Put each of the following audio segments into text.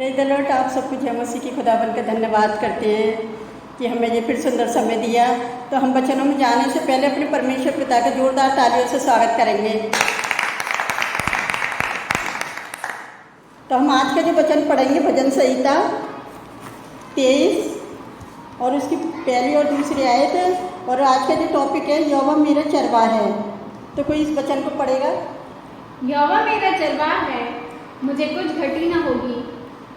Praise the Lord. आप सबको जय मसीह की खुदाबंद का धन्यवाद करते हैं कि हमें ये फिर सुंदर समय दिया। तो हम वचनों में जाने से पहले अपने परमेश्वर पिता का जोरदार तालियों से स्वागत करेंगे। तो हम आज का जो वचन पढ़ेंगे भजन संहिता 23 और उसकी पहली और दूसरी आयत है। और आज का जो टॉपिक है यहोवा मेरा चरवाहा है। तो कोई इस वचन को पढ़ेगा। यहोवा मेरा चरवाहा है, मुझे कुछ घटी न होगी।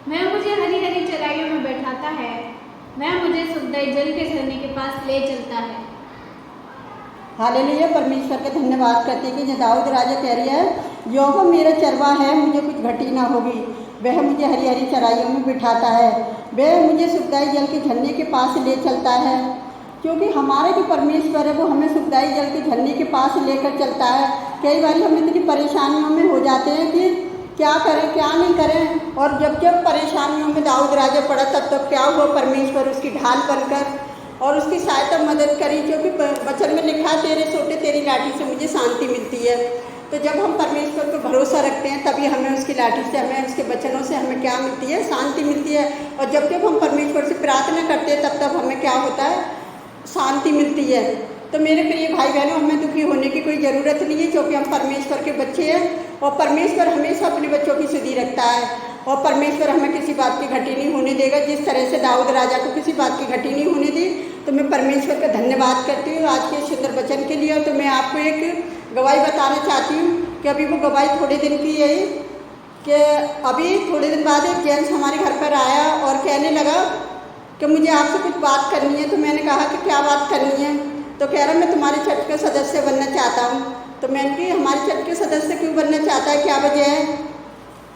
वह मुझे हरी हरी चराइयों में बैठाता है, वह मुझे सुखदायी जल के झरने के पास ले चलता है। हालेलुया। परमेश्वर का धन्यवाद करते हैं कि दाऊद राजा कह रही है यहोवा मेरा चरवाहा है, मुझे कुछ घटी ना होगी। वह मुझे हरी हरी चराइयों में बिठाता है, वह मुझे सुखदायी जल के झरने के पास ले चलता है। क्योंकि हमारे जो परमेश्वर है वो हमें सुखदायी जल के झरने के पास लेकर चलता है। कई बार हम इतनी परेशानियों में हो जाते हैं कि क्या करें क्या नहीं करें। और जब जब परेशानियों में दाऊद राजा पड़ा तब तो क्या हुआ, परमेश्वर उसकी ढाल बनकर और उसकी सहायता मदद करी। क्योंकि वचन में लिखा है तेरे सोटे तेरी लाठी से मुझे शांति मिलती है। तो जब हम परमेश्वर पर भरोसा रखते हैं तभी हमें उसकी लाठी से, हमें उसके वचनों से हमें क्या मिलती है, शांति मिलती है। और जब जब हम परमेश्वर से प्रार्थना करते हैं तब तब हमें क्या होता है, शांति मिलती है। तो मेरे प्रिय भाई बहनों, हमें दुखी होने की कोई ज़रूरत नहीं है क्योंकि हम परमेश्वर के बच्चे हैं और परमेश्वर हमेशा अपने बच्चों की सुधि रखता है। और परमेश्वर हमें किसी बात की घटी नहीं होने देगा। जिस तरह से दाऊद राजा को किसी बात की घटी नहीं होने दी, तो मैं परमेश्वर का धन्यवाद करती हूँ आज के सुंदर वचन के लिए। तो मैं आपको एक गवाही बताना चाहती हूँ कि अभी वो गवाही थोड़े दिन की है कि अभी थोड़े दिन बाद एक जेंट्स हमारे घर पर आया और कहने लगा कि मुझे आपसे कुछ बात करनी है। तो मैंने कहा कि क्या बात करनी है। तो कह रहा मैं तुम्हारे चर्च का सदस्य बनना चाहता हूँ। तो मैंने कि हमारे चर्च के सदस्य क्यों बनना चाहता है, क्या वजह है।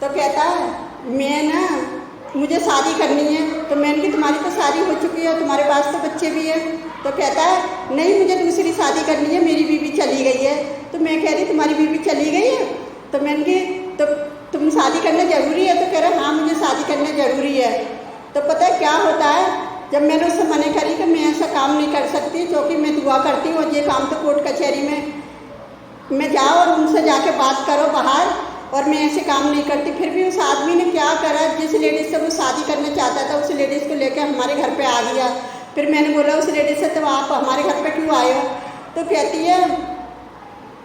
तो कहता है मैं ना मुझे शादी करनी है। तो मैंने कि तुम्हारी तो शादी हो चुकी है और तुम्हारे पास तो बच्चे भी हैं। तो कहता है नहीं मुझे दूसरी शादी करनी है, मेरी बीवी चली गई है। तो मैं कह रही तुम्हारी बीवी चली गई है। तो मैंने कि तो तुम शादी करना ज़रूरी है। तो कह रहा हाँ मुझे शादी करना ज़रूरी है। तो पता है क्या होता है, जब मैंने उससे मना करी कि मैं ऐसा काम नहीं कर सकती क्योंकि मैं दुआ करती हूँ और ये काम तो कोर्ट कचहरी में जाओ और उनसे जाके बात करो बाहर, और मैं ऐसे काम नहीं करती। फिर भी उस आदमी ने क्या करा, जिस लेडीज़ से वो शादी करना चाहता था उस लेडीज़ को लेकर हमारे घर पे आ गया। फिर मैंने बोला उस लेडीज़ से तो आप हमारे घर पे क्यों आए हो। तो कहती है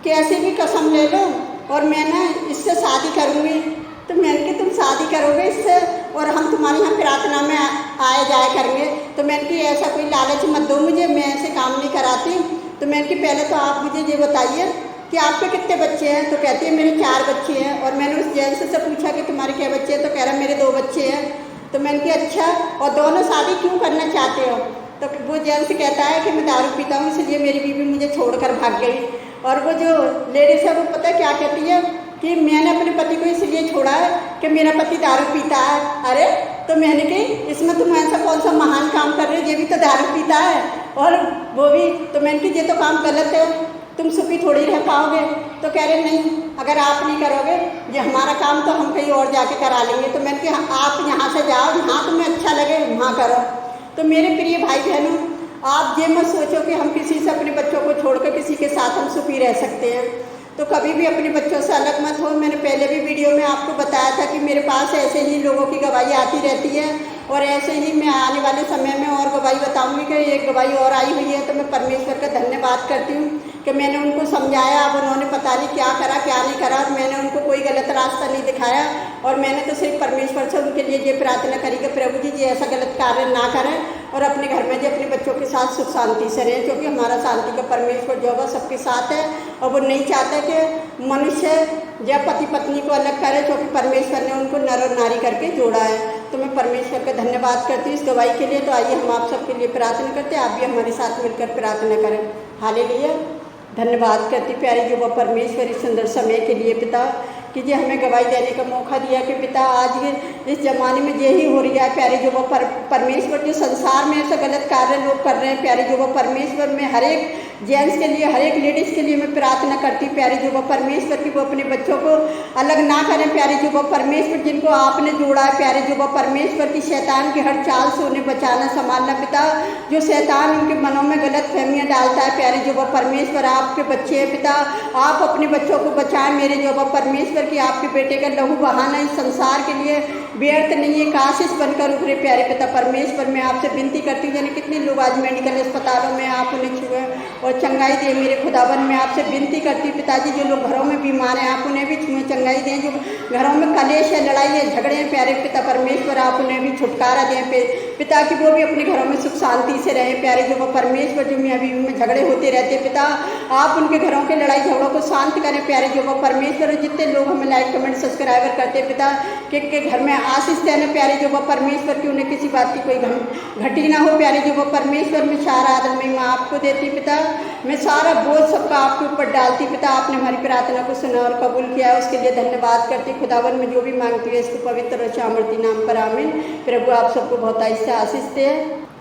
कि ऐसे भी कसम ले लो और मैं ना इससे शादी करूँगी। तो मैंने कि तुम शादी करोगे इससे और हम तुम्हारे यहाँ प्रार्थना में आए जाए करेंगे। तो मैंने कि ऐसा कोई लालच मत दो मुझे, मैं ऐसे काम नहीं कराती। तो मैंने कि पहले तो आप मुझे ये बताइए कि आपके कितने बच्चे हैं। तो कहती है मेरे 4 बच्चे हैं। और मैंने उस जेंट्स से पूछा कि तुम्हारे क्या बच्चे हैं। तो कह रहा मेरे 2 बच्चे हैं। तो मैंने कि अच्छा, और दोनों शादी क्यों करना चाहते हो। तो वो जेंट्स कहता है कि मैं दारू पीता हूँ इसलिए मेरी बीवी मुझे छोड़कर भाग गई। और वो जो लेडीज़ है वो पता है क्या कहती है कि मैंने अपने पति को इसलिए छोड़ा है कि मेरा पति दारू पीता है। अरे तो मैंने कही इसमें तुम ऐसा कौन सा महान काम कर रहे हो, ये भी तो दारू पीता है और वो भी। तो मैंने कही ये तो काम गलत है, तुम सुखी थोड़ी रह पाओगे। तो कह रहे नहीं, अगर आप नहीं करोगे ये हमारा काम तो हम कहीं और जाके करा लेंगे। तो मैंने कहा आप यहाँ से जाओ, जहाँ तुम्हें अच्छा लगे वहाँ करो। तो मेरे प्रिय भाई बहनों, आप ये मत सोचो कि हम किसी से अपने बच्चों को छोड़कर किसी के साथ हम सुखी रह सकते हैं। तो कभी भी अपने बच्चों से अलग मत हो। मैंने पहले भी वीडियो में आपको बताया था कि मेरे पास ऐसे ही लोगों की गवाही आती रहती है और ऐसे ही मैं आने वाले समय में और गवाही बताऊंगी कि एक गवाही और आई हुई है। तो मैं परमेश्वर का धन्यवाद करती हूँ कि मैंने उनको समझाया, अब उन्होंने पता नहीं क्या करा क्या नहीं करा। और मैंने उनको कोई गलत रास्ता नहीं दिखाया और मैंने तो सिर्फ परमेश्वर से उनके लिए ये प्रार्थना करी कि प्रभु जी ये ऐसा गलत कार्य ना करें और अपने घर में जो अपने बच्चों के साथ सुख शांति से रहें। क्योंकि हमारा शांति का परमेश्वर जो है सबके साथ है और वो नहीं चाहता कि मनुष्य या पति पत्नी को अलग करे, क्योंकि परमेश्वर ने उनको नर और नारी करके जोड़ा है। तो मैं परमेश्वर का धन्यवाद करती हूँ इस गवाही के लिए। तो आइए हम आप सबके लिए प्रार्थना करते हैं, आप भी हमारे साथ मिलकर प्रार्थना करें। हालेलुया। धन्यवाद करती प्यारे जो वो परमेश्वर इस सुंदर समय के लिए पिता कि ये हमें गवाही देने का मौका दिया कि पिता आज ये इस ज़माने में यही हो रही है प्यारे जो वो परमेश्वर जो संसार में ऐसा गलत कार्य लोग कर रहे हैं। प्यारे जो वो परमेश्वर में हर एक जेंट्स के लिए, हर एक लेडीज़ के लिए मैं प्रार्थना करती प्यारे जो वो परमेश्वर की वो अपने बच्चों को अलग ना करें। प्यारे जो वो परमेश्वर जिनको आपने जोड़ा है, प्यारे जो वो परमेश्वर की शैतान की हर चाल से उन्हें बचाना संभालना पिता। जो शैतान उनके मनों में गलत फहमियाँ डालता है प्यारे जो वो परमेश्वर आपके बच्चे हैं पिता, आप अपने बच्चों को बचाएं। मेरे जो वो परमेश्वर कि आपके बेटे का लहू बहाना इस संसार के लिए व्यर्थ नहीं है, एक आशीष बनकर उभरे प्यारे पिता परमेश्वर। मैं आपसे विनती करती हूँ, जाने कितने लोग आज मेडिकल अस्पतालों में आप उन्हें छुए और चंगाई दें मेरे खुदावन। मैं आपसे विनती करती हूँ पिताजी, जो लोग घरों में बीमार हैं आप उन्हें भी छुए, चंगाई दें। जो घरों में कलेश है, लड़ाई है, झगड़े हैं प्यारे पिता परमेश्वर, आप उन्हें भी छुटकारा दें पिता की, वो भी अपने घरों में सुख शांति से रहें प्यारे जो वो परमेश्वर। जो में अभी उनमें झगड़े होते रहते पिता, आप उनके घरों के लड़ाई झगड़ों को शांत करें प्यारे जो वो परमेश्वर। जितने लोग हमें लाइक कमेंट सब्सक्राइबर करते पिता के घर में आशीष देना प्यारे जो वो परमेश्वर की, उन्हें किसी बात की कोई घटी ना हो प्यारे जो वो परमेश्वर। मैं सारा आदर में मैं आपको देती पिता, मैं सारा बोझ सबका आपके ऊपर डालती पिता। आपने हमारी प्रार्थना को सुना और कबूल किया है, उसके लिए धन्यवाद करती खुदावन। में जो भी मांगती है इसको पवित्र और सामर्थी नाम पर आमीन। प्रभु आप सबको बहुत ऐसा आशीष दे।